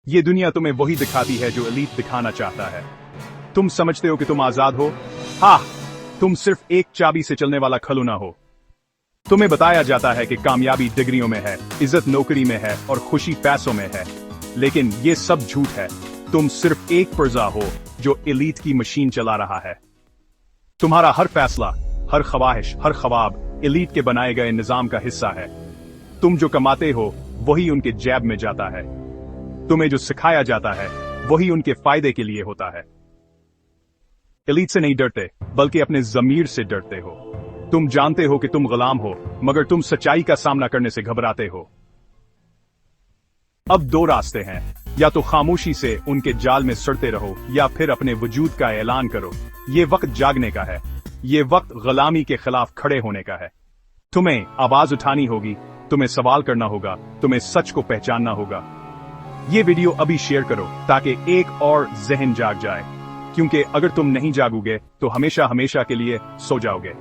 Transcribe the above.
ये दुनिया तुम्हें वही दिखाती है जो एलीट दिखाना चाहता है। तुम समझते हो कि तुम आजाद हो? हाँ, तुम सिर्फ एक चाबी से चलने वाला खिलौना हो। तुम्हें बताया जाता है कि कामयाबी डिग्रियों में है, इज्जत नौकरी में है और खुशी पैसों में है, लेकिन ये सब झूठ है। तुम सिर्फ एक प्रजा हो जो एलीट की मशीन चला रहा है। तुम्हारा हर फैसला, हर ख्वाहिश, हर ख्वाब एलीट के बनाए गए निजाम का हिस्सा है। तुम जो कमाते हो वही उनके जेब में जाता है। तुम्हें जो सिखाया जाता है वही उनके फायदे के लिए होता है। एलीट से नहीं डरते, बल्कि अपने ज़मीर से डरते हो। तुम जानते हो कि तुम गुलाम हो, मगर तुम सच्चाई का सामना करने से घबराते हो। अब दो रास्ते हैं, या तो खामोशी से उनके जाल में सड़ते रहो या फिर अपने वजूद का ऐलान करो। ये वक्त जागने का है, ये वक्त गुलामी के खिलाफ खड़े होने का है। तुम्हें आवाज उठानी होगी, तुम्हें सवाल करना होगा, तुम्हें सच को पहचानना होगा। ये वीडियो अभी शेयर करो ताकि एक और जहन जाग जाए, क्योंकि अगर तुम नहीं जागोगे तो हमेशा हमेशा के लिए सो जाओगे।